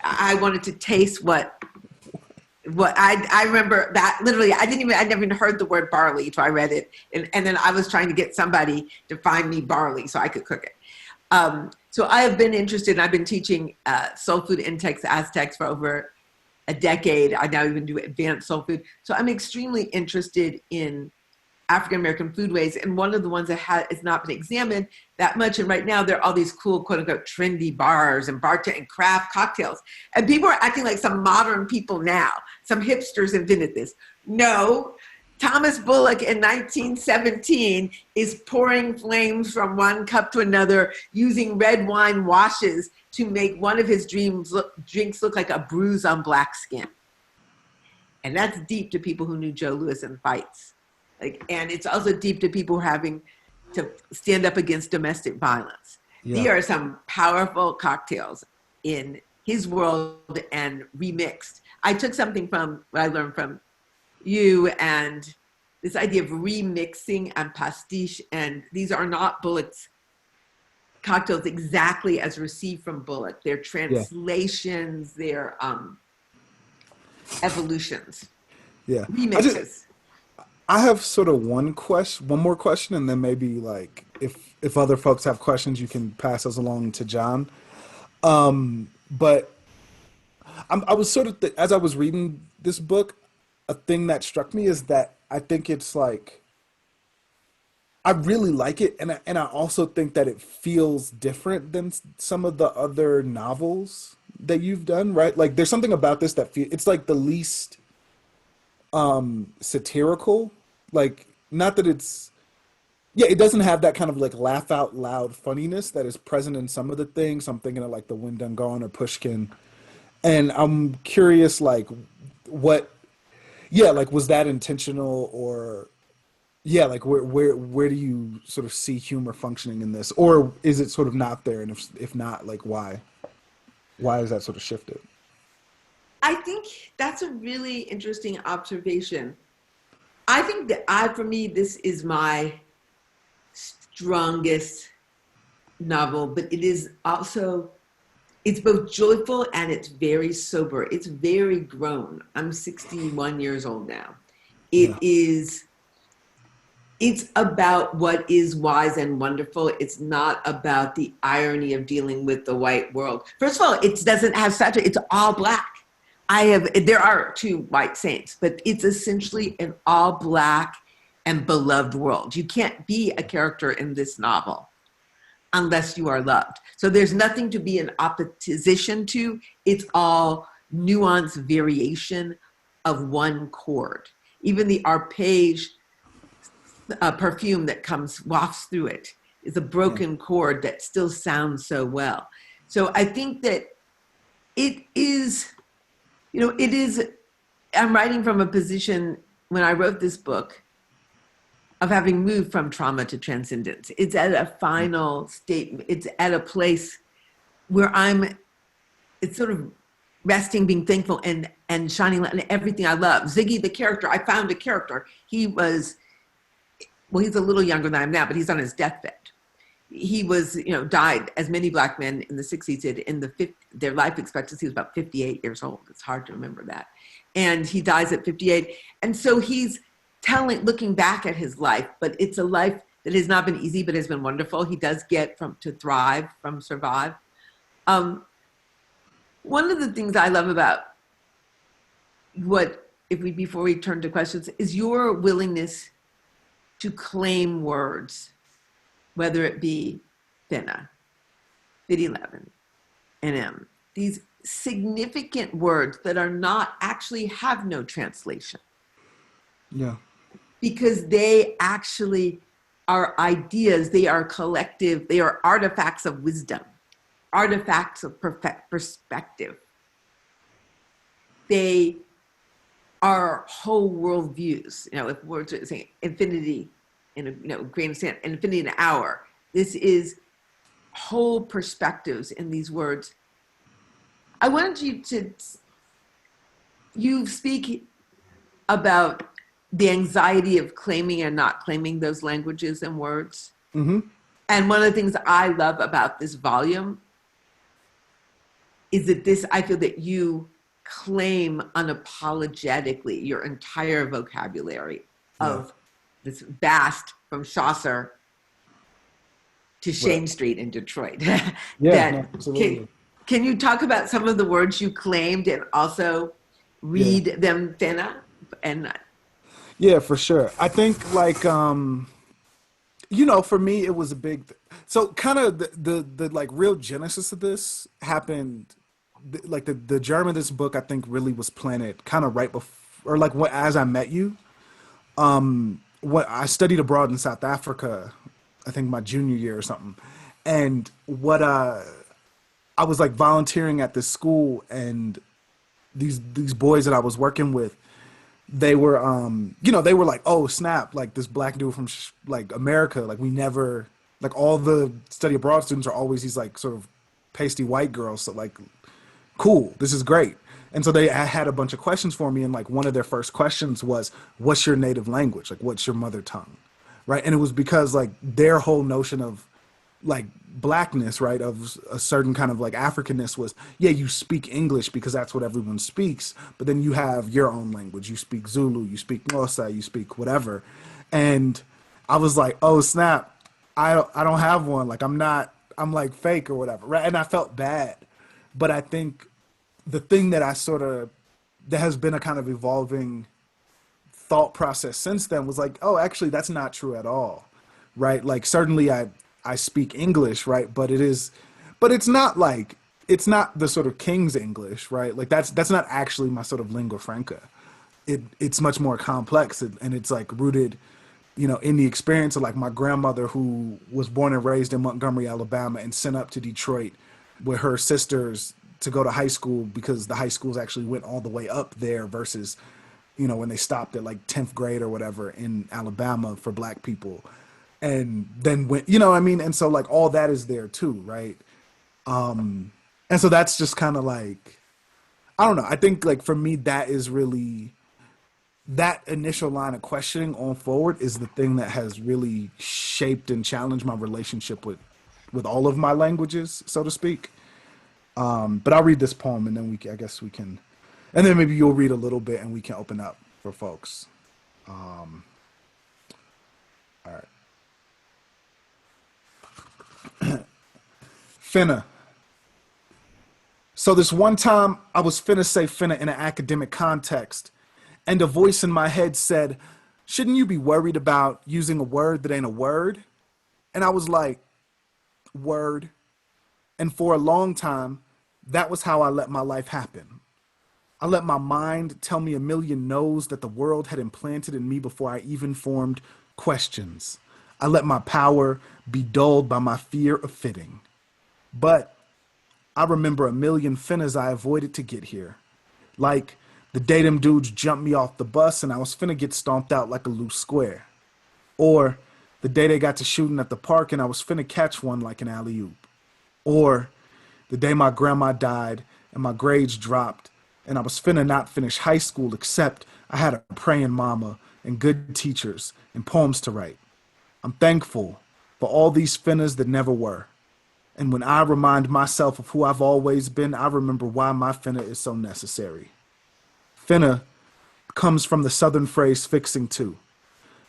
Speaker 3: I wanted to taste what I remember that literally, I never even heard the word barley until I read it. And then I was trying to get somebody to find me barley so I could cook it. So I have been interested, I've been teaching soul food in Aztecs for over a decade. I now even do advanced soul food. So I'm extremely interested in African-American foodways. And one of the ones that has not been examined that much, and right now there are all these cool, quote unquote, trendy bars and bartender and craft cocktails. And people are acting like some modern people now. Some hipsters invented this. No, Thomas Bullock in 1917 is pouring flames from one cup to another using red wine washes to make one of his drinks look like a bruise on black skin. And that's deep to people who knew Joe Louis and fights. And it's also deep to people having to stand up against domestic violence. These are some powerful cocktails in his world and remixed. I took something from what I learned from you and this idea of remixing and pastiche. And these are not Bullock's cocktails exactly as received from Bullock. They're translations, they're evolutions, remixes.
Speaker 2: I have sort of one more question, and then maybe like if other folks have questions, you can pass those along to John. But I was sort of as I was reading this book, a thing that struck me is that I think it's like I really like it, and I also think that it feels different than some of the other novels that you've done. Right? Like there's something about this that it's like the least satirical. Like, not that it's, it doesn't have that kind of like laugh out loud funniness that is present in some of the things. I'm thinking of like the Wyndham Gone or Pushkin. And I'm curious, like, was that intentional, or, like where do you sort of see humor functioning in this? Or is it sort of not there? And if not, like, why? Why is that sort of shifted?
Speaker 3: I think that's a really interesting observation. I think that for me, this is my strongest novel, but it is also, it's both joyful and it's very sober. It's very grown. I'm 61 years old now.
Speaker 2: Yeah.
Speaker 3: It's about what is wise and wonderful. It's not about the irony of dealing with the white world. First of all, it doesn't have satire. It's all Black. There are two white saints, but it's essentially an all Black and beloved world. You can't be a character in this novel unless you are loved. So there's nothing to be in opposition to. It's all nuanced variation of one chord. Even the arpege perfume that wafts through it is a broken chord that still sounds so well. So I think that it is, I'm writing from a position when I wrote this book of having moved from trauma to transcendence. It's at a final state. It's at a place where it's sort of resting, being thankful, and shining light on everything I love. Ziggy, the character, I found a character. He's a little younger than I am now, but he's on his deathbed. He was, died, as many Black men in the 60s did, their life expectancy was about 58 years old. It's hard to remember that. And he dies at 58. And so he's looking back at his life, but it's a life that has not been easy, but has been wonderful. He does get to thrive from survive. One of the things I love about before we turn to questions, is your willingness to claim words, whether it be Finna, Fit 11, NM, these significant words that are not actually have no translation.
Speaker 2: Yeah.
Speaker 3: Because they actually are ideas, they are collective, they are artifacts of wisdom, artifacts of perspective. They are whole worldviews. If words are saying infinity in a grain of sand, infinity in an hour, this is whole perspectives in these words. I wanted you speak about the anxiety of claiming and not claiming those languages and words.
Speaker 2: Mm-hmm.
Speaker 3: And one of the things I love about this volume is that I feel that you claim unapologetically your entire vocabulary of this vast, from Chaucer to Shane Street in Detroit.
Speaker 2: Absolutely.
Speaker 3: Can you talk about some of the words you claimed and also read them, Finna?
Speaker 2: Yeah, for sure. I think for me, it was a big, so kind of the like real genesis of this happened, like the germ of this book, I think really was planted kind of right before, or like as I met you. What I studied abroad in South Africa, I think my junior year or something. And I was like volunteering at this school, and these boys that I was working with, they were they were like, oh snap, like this Black dude from like America, like we never, like all the study abroad students are always these like sort of pasty white girls, so like cool, this is great. And so they had a bunch of questions for me, and like one of their first questions was, what's your native language, like what's your mother tongue, right? And it was because like their whole notion of like Blackness, right, of a certain kind of like Africanness was, you speak English because that's what everyone speaks, but then you have your own language. You speak Zulu, you speak Xhosa, you speak whatever. And I was like, oh snap, I don't have one. Like I'm like fake or whatever, right? And I felt bad. But I think the thing that that has been a kind of evolving thought process since then was like, oh, actually that's not true at all, right? Like certainly I speak English, right? But it's not the sort of King's English, right? Like that's not actually my sort of lingua franca. It's much more complex, and it's like rooted, in the experience of like my grandmother, who was born and raised in Montgomery, Alabama, and sent up to Detroit with her sisters to go to high school, because the high schools actually went all the way up there versus, when they stopped at like 10th grade or whatever in Alabama for Black people. And then went, and so like all that is there too, right? And so that's just kind of like, I don't know. I think like for me, that is really that initial line of questioning on forward is the thing that has really shaped and challenged my relationship with all of my languages, so to speak. But I'll read this poem, and then I guess we can, and then maybe you'll read a little bit, and we can open up for folks. All right. Finna. So this one time I was finna say finna in an academic context, and a voice in my head said, "Shouldn't you be worried about using a word that ain't a word?" And I was like, "Word." And for a long time, that was how I let my life happen. I let my mind tell me a million no's that the world had implanted in me before I even formed questions. I let my power be dulled by my fear of fitting. But I remember a million finnas I avoided to get here. Like the day them dudes jumped me off the bus and I was finna get stomped out like a loose square. Or the day they got to shooting at the park and I was finna catch one like an alley-oop. Or the day my grandma died and my grades dropped and I was finna not finish high school except I had a praying mama and good teachers and poems to write. I'm thankful for all these finnas that never were. And when I remind myself of who I've always been, I remember why my finna is so necessary. Finna comes from the southern phrase fixing to,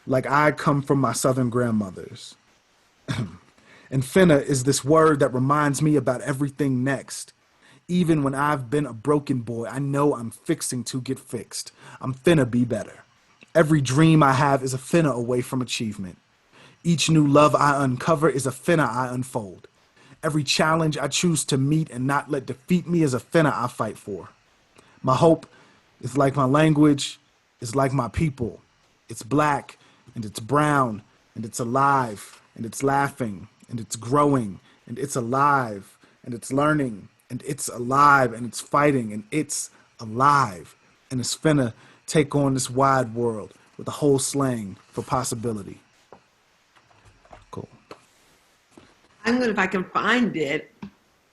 Speaker 2: like I come from my southern grandmothers. And finna is this word that reminds me about everything next. Even when I've been a broken boy, I know I'm fixing to get fixed. I'm finna be better. Every dream I have is a finna away from achievement. Each new love I uncover is a finna I unfold. Every challenge I choose to meet and not let defeat me is a finna I fight for. My hope is like my language, is like my people. It's black and it's brown and it's alive and it's laughing and it's growing and it's alive and it's learning and it's alive and it's fighting and it's alive and it's finna take on this wide world with a whole slang for possibility. Cool.
Speaker 3: I'm going to, if I can find it,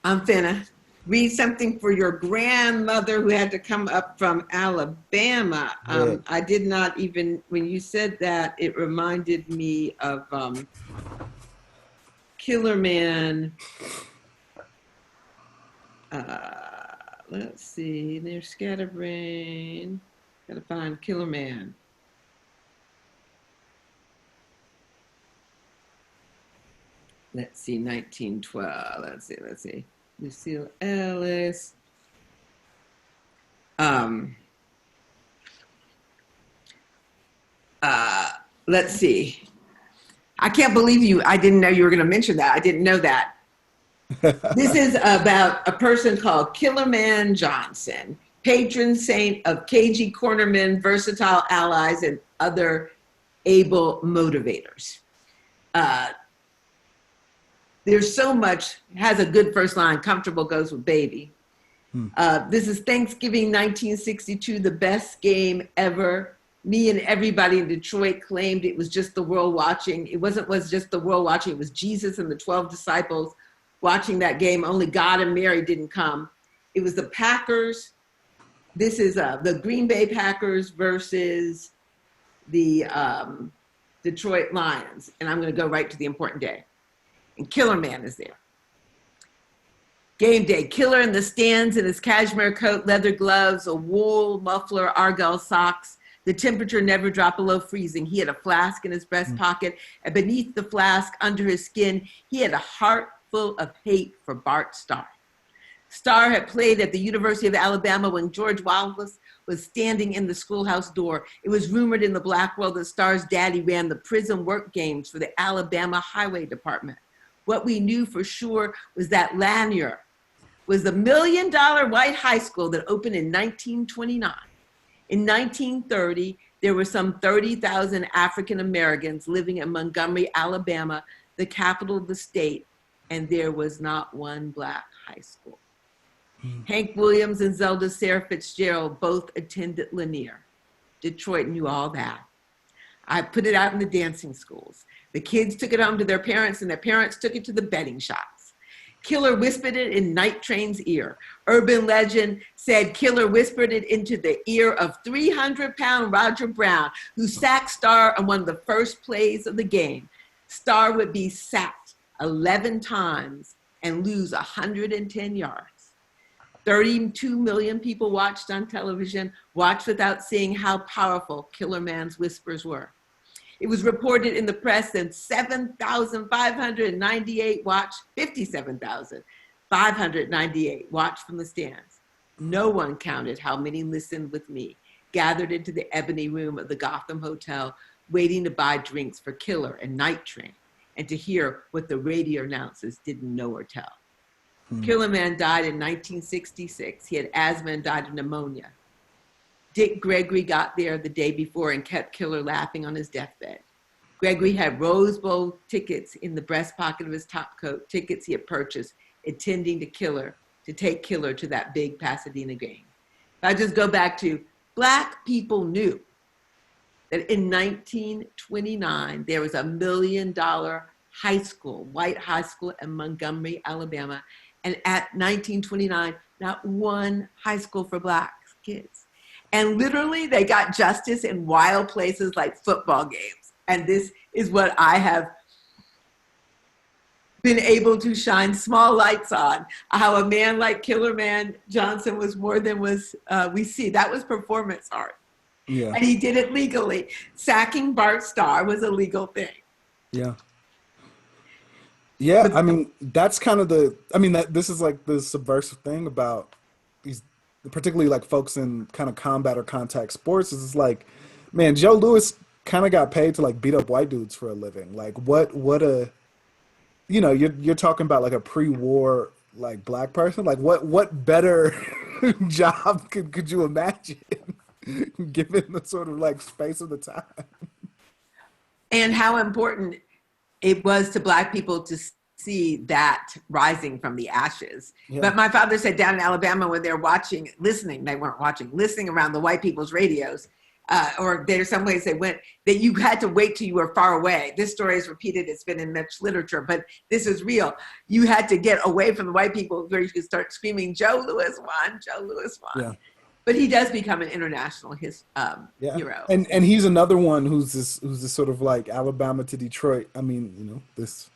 Speaker 3: I'm finna read something for your grandmother who had to come up from Alabama.
Speaker 2: Yeah.
Speaker 3: I did not even, when you said that, it reminded me of Killer Man. Let's see, there's Scatterbrain. Gotta find Killer Man. Let's see, 1912. Let's see. Lucille Ellis. Let's see. I can't believe you. I didn't know you were going to mention that. I didn't know that. This is about a person called Killer Man Johnson, patron saint of cagey cornermen, versatile allies, and other able motivators. There's so much, has a good first line, comfortable goes with baby. This is Thanksgiving 1962, the best game ever. Me and everybody in Detroit claimed it was just the world watching. It was just the world watching. It was Jesus and the 12 disciples watching that game. Only God and Mary didn't come. It was the Packers. This is the Green Bay Packers versus the Detroit Lions. And I'm going to go right to the important day. And Killer Man is there. Game day, Killer in the stands in his cashmere coat, leather gloves, a wool muffler, argyle socks. The temperature never dropped below freezing. He had a flask in his breast pocket, and beneath the flask, under his skin, he had a heart full of hate for Bart Starr. Starr had played at the University of Alabama when George Wallace was standing in the schoolhouse door. It was rumored in the black world that Starr's daddy ran the prison work games for the Alabama Highway Department. What we knew for sure was that Lanier was the $1 million white high school that opened in 1929. In 1930, there were some 30,000 African Americans living in Montgomery, Alabama, the capital of the state, and there was not one black high school. Hank Williams and Zelda Sarah Fitzgerald both attended Lanier. Detroit knew all that. I put it out in the dancing schools. The kids took it home to their parents, and their parents took it to the betting shops. Killer whispered it in Night Train's ear. Urban legend said Killer whispered it into the ear of 300-pound Roger Brown, who sacked Star on one of the first plays of the game. Star would be sacked 11 times and lose 110 yards. 32 million people watched on television, watched without seeing how powerful Killer Man's whispers were. It was reported in the press that 7,598 watched, 57,598 watched from the stands. No one counted how many listened with me, gathered into the ebony room of the Gotham Hotel, waiting to buy drinks for Killer and Night Train, and to hear what the radio announcers didn't know or tell. Killer Man died in 1966. He had asthma and died of pneumonia. Dick Gregory got there the day before and kept Killer laughing on his deathbed. Gregory had Rose Bowl tickets in the breast pocket of his top coat, tickets he had purchased, intending to take Killer to that big Pasadena game. If I just go back to, Black people knew that in 1929, there was $1 million high school, white high school in Montgomery, Alabama. And at 1929, not one high school for Black kids. And literally they got justice in wild places like football games. And this is what I have been able to shine small lights on, how a man like Killer Man Johnson was more than we see. That was performance art.
Speaker 2: Yeah.
Speaker 3: And he did it legally. Sacking Bart Starr was a legal thing.
Speaker 2: Yeah. Yeah, I mean, that's kind of this is like the subversive thing about these, particularly like folks in kind of combat or contact sports, is it's like, man, Joe Louis kind of got paid to like beat up white dudes for a living. Like what you're talking about like a pre-war like Black person. Like what better job could you imagine given the sort of like space of the time?
Speaker 3: And how important it was to Black people to see that rising from the ashes. Yeah. But my father said down in Alabama when they're listening around the white people's radios, or there's some place they went, that you had to wait till you were far away. This story is repeated, it's been in much literature, but this is real. You had to get away from the white people where you could start screaming, Joe Louis won, Joe Louis won. Yeah. But he does become an international hero.
Speaker 2: And he's another one who's this sort of like Alabama to Detroit. I mean, this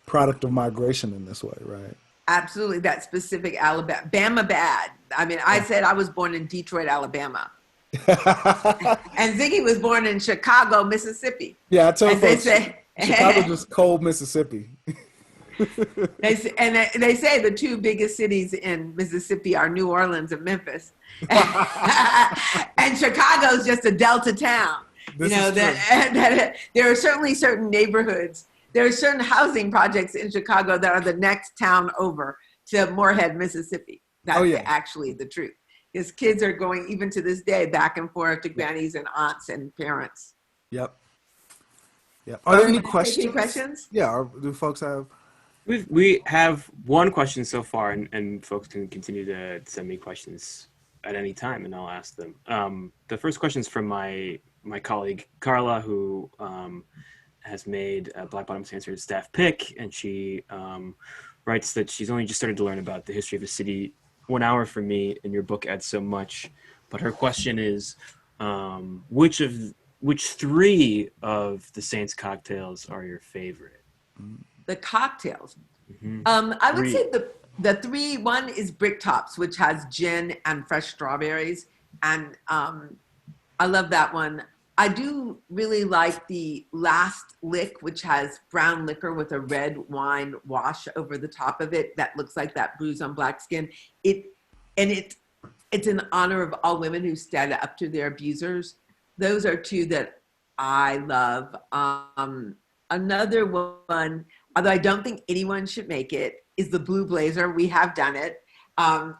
Speaker 2: product of migration in this way, right?
Speaker 3: Absolutely. That specific Alabama. Bama bad. I mean, I said I was born in Detroit, Alabama. And Ziggy was born in Chicago, Mississippi.
Speaker 2: Yeah, I told folks, Chicago just cold Mississippi.
Speaker 3: They say the two biggest cities in Mississippi are New Orleans and Memphis. And Chicago's just a Delta town. That there are certainly certain neighborhoods. There are certain housing projects in Chicago that are the next town over to Moorhead, Mississippi. That's actually the truth. Because kids are going, even to this day, back and forth to grannies and aunts and parents.
Speaker 2: Yep. Are there any questions? Yeah. Do folks have?
Speaker 1: We have one question so far, and folks can continue to send me questions at any time, and I'll ask them. The first question is from my colleague Carla, who has made Black Bottom's Answer staff pick, and she writes that she's only just started to learn about the history of the city 1 hour from me, and your book adds so much. But her question is, which three of the Saints cocktails are your favorite?
Speaker 3: The cocktails. Mm-hmm. I would say the three. One is Brick Tops, which has gin and fresh strawberries, and I love that one. I do really like the Last Lick, which has brown liquor with a red wine wash over the top of it that looks like that bruise on black skin. It's in honor of all women who stand up to their abusers. Those are two that I love. Another one, although I don't think anyone should make it, is the Blue Blazer. We have done it,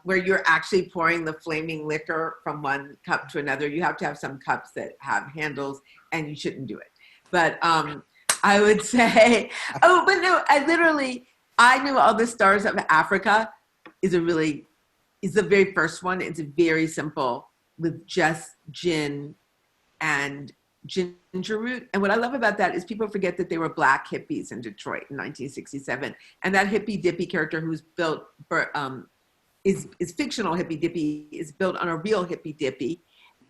Speaker 3: where you're actually pouring the flaming liquor from one cup to another. You have to have some cups that have handles, and you shouldn't do it. But I would say, I Knew All the Stars of Africa is the very first one. It's very simple with just gin and ginger root. And what I love about that is people forget that they were Black hippies in Detroit in 1967. And that hippy dippy character who's built for, is fictional hippy dippy is built on a real hippy dippy.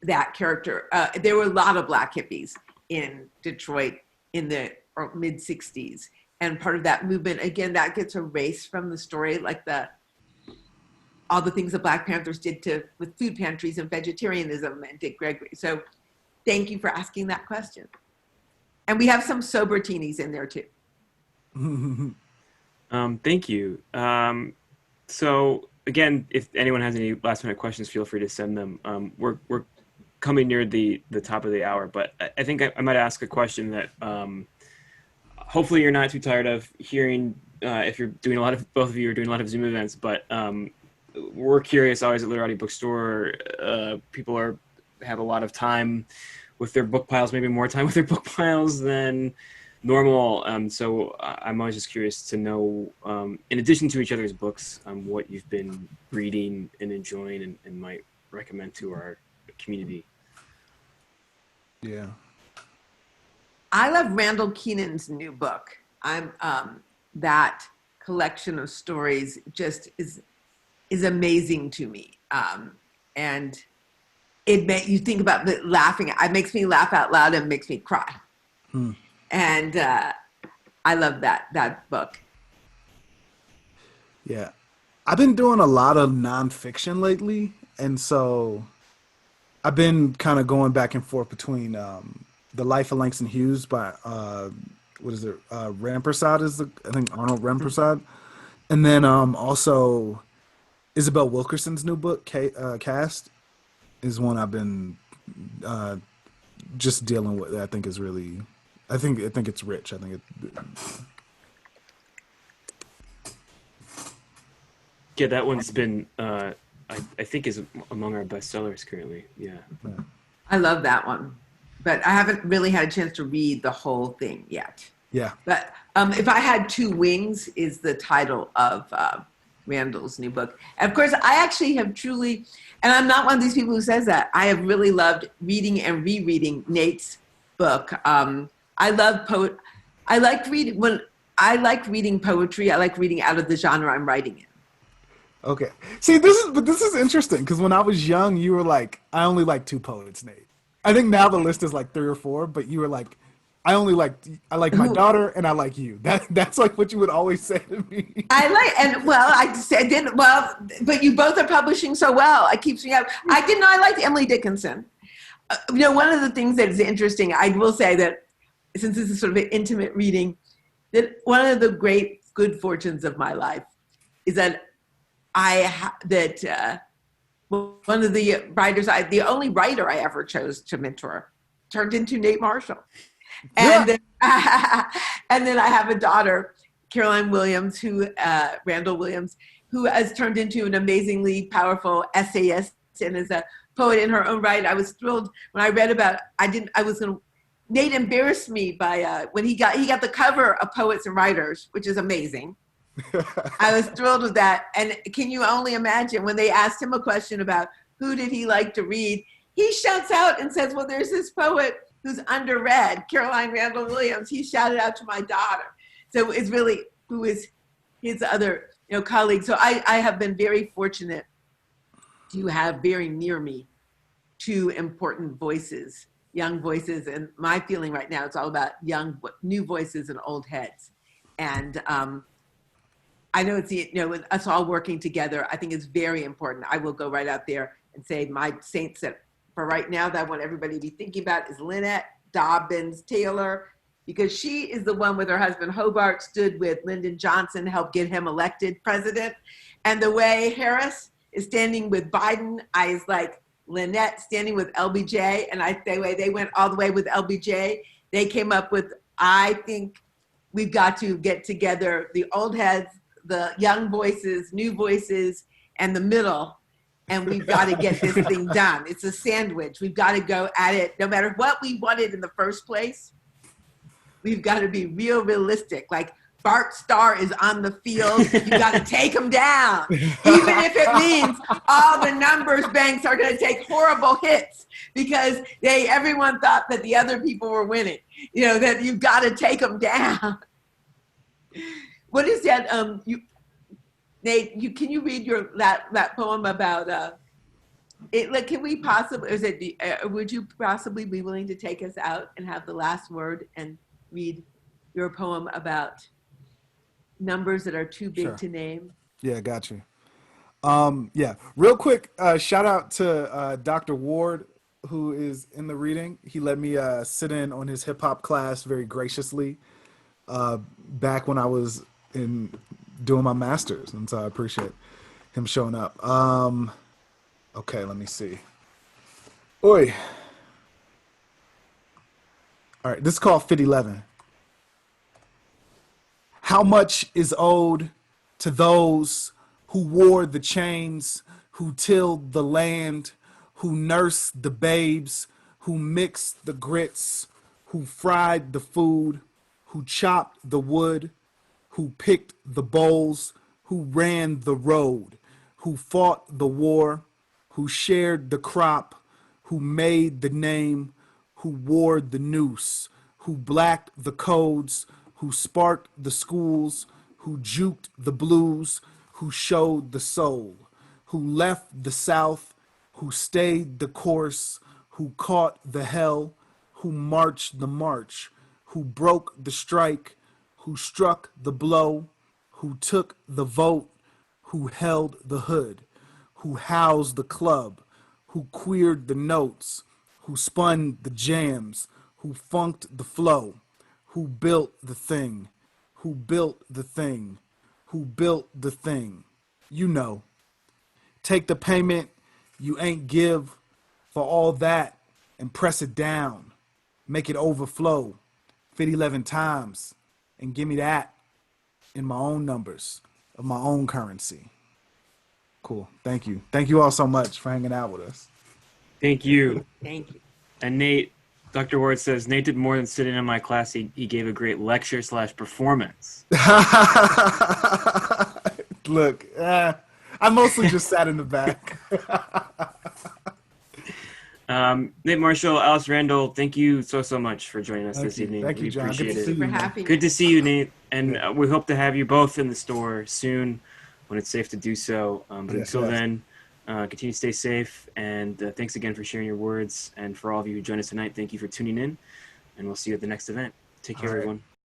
Speaker 3: That character, there were a lot of Black hippies in Detroit in the mid 60s. And part of that movement, again, that gets erased from the story, like all the things the Black Panthers did with food pantries and vegetarianism and Dick Gregory. So thank you for asking that question. And we have some sober teenies in there too.
Speaker 1: Thank you. So again, if anyone has any last minute questions, feel free to send them. We're coming near the top of the hour, but I think I might ask a question that hopefully you're not too tired of hearing if you're doing both of you are doing a lot of Zoom events, but we're curious always at Literati Bookstore. People have a lot of time with their book piles, maybe more time with their book piles than normal. So I'm always just curious to know, in addition to each other's books, what you've been reading and enjoying and might recommend to our community.
Speaker 2: Yeah.
Speaker 3: I love Randall Keenan's new book. That collection of stories just is amazing to me. And you think about laughing. It makes me laugh out loud and makes me cry. And I love that book.
Speaker 2: Yeah. I've been doing a lot of nonfiction lately. And so I've been kind of going back and forth between The Life of Langston Hughes by, what is it? Rampersad I think Arnold Rampersad. And then also Isabel Wilkerson's new book, Cast, is one I've been just dealing with. I think is really, I think it's rich. I think
Speaker 1: Yeah, that one's been, I think is among our bestsellers currently. Yeah.
Speaker 3: I love that one, but I haven't really had a chance to read the whole thing yet.
Speaker 2: Yeah.
Speaker 3: But If I Had Two Wings is the title of Randall's new book. And of course, I actually have truly, and I'm not one of these people who says that, I have really loved reading and rereading Nate's book. I like reading poetry. I like reading out of the genre I'm writing in.
Speaker 2: Okay. See, this is interesting because when I was young, you were like, I only like two poets, Nate. I think now the list is like 3 or 4, but you were like, I like my daughter and I like you. That's like what you would always say to me.
Speaker 3: I didn't. Well, but you both are publishing so well. It keeps me up. I liked Emily Dickinson. One of the things that is interesting, I will say that since this is sort of an intimate reading, that one of the great good fortunes of my life is that one of the writers, the only writer I ever chose to mentor, turned into Nate Marshall. And then I have a daughter, Caroline Williams, Randall Williams, who has turned into an amazingly powerful essayist and is a poet in her own right. I was thrilled when I read about, Nate embarrassed me by, when he got the cover of Poets and Writers, which is amazing. I was thrilled with that. And can you only imagine when they asked him a question about who did he like to read, he shouts out and says, well, there's this poet who's underread, Caroline Randall Williams. He shouted out to my daughter. So it's really who is his other colleague. So I have been very fortunate to have very near me 2 important voices, young voices. And my feeling right now, it's all about new voices and old heads. And I know with us all working together, I think it's very important. I will go right out there and say my saints that for right now that I want everybody to be thinking about is Lynette Dobbins Taylor, because she is the one with her husband Hobart stood with Lyndon Johnson, helped get him elected president. And the way Harris is standing with Biden, I was like Lynette standing with LBJ, and the way they went all the way with LBJ, they came up with, I think we've got to get together the old heads, the young voices, new voices, and the middle, and we've got to get this thing done. It's a sandwich. We've got to go at it. No matter what we wanted in the first place, we've got to be realistic. Like Bart Starr is on the field. You got to take him down. Even if it means all the numbers banks are going to take horrible hits because everyone thought that the other people were winning. You know, that you've got to take them down. What is that? Nate, can you read that poem about it? Like, can we possibly? Would you possibly be willing to take us out and have the last word and read your poem about numbers that are too big to name?
Speaker 2: Yeah, got you. Yeah, real quick, shout out to Dr. Ward, who is in the reading. He let me sit in on his hip hop class very graciously back when I was doing my master's, and so I appreciate him showing up. Okay, let me see. Oi. All right, this is called Fit 11. How much is owed to those who wore the chains, who tilled the land, who nursed the babes, who mixed the grits, who fried the food, who chopped the wood, who picked the bowls, who ran the road, who fought the war, who shared the crop, who made the name, who wore the noose, who blacked the codes, who sparked the schools, who juked the blues, who showed the soul, who left the South, who stayed the course, who caught the hell, who marched the march, who broke the strike, who struck the blow, who took the vote, who held the hood, who housed the club, who queered the notes, who spun the jams, who funked the flow, who built the thing, who built the thing, who built the thing. You know, take the payment you ain't give for all that and press it down, make it overflow, fit 11 times, and give me that in my own numbers of my own currency. Cool. Thank you. Thank you all so much for hanging out with us.
Speaker 1: Thank you.
Speaker 3: Thank you.
Speaker 1: And Nate, Dr. Ward says, Nate did more than sitting in my class. He gave a great lecture / performance.
Speaker 2: Look, I mostly just sat in the back.
Speaker 1: Nate Marshall, Alice Randall, thank you so much for joining us this evening.
Speaker 2: Thank you,
Speaker 1: We
Speaker 2: John.
Speaker 1: appreciate
Speaker 2: Good to
Speaker 1: it.
Speaker 2: see you,
Speaker 3: For
Speaker 2: man.
Speaker 3: having
Speaker 1: Good to
Speaker 3: us.
Speaker 1: see you, Nate. And we hope to have you both in the store soon when it's safe to do so. But
Speaker 2: Yes,
Speaker 1: until
Speaker 2: yes.
Speaker 1: then, continue to stay safe. And thanks again for sharing your words. And for all of you who joined us tonight, thank you for tuning in. And we'll see you at the next event. Take care,
Speaker 2: All right.
Speaker 1: everyone.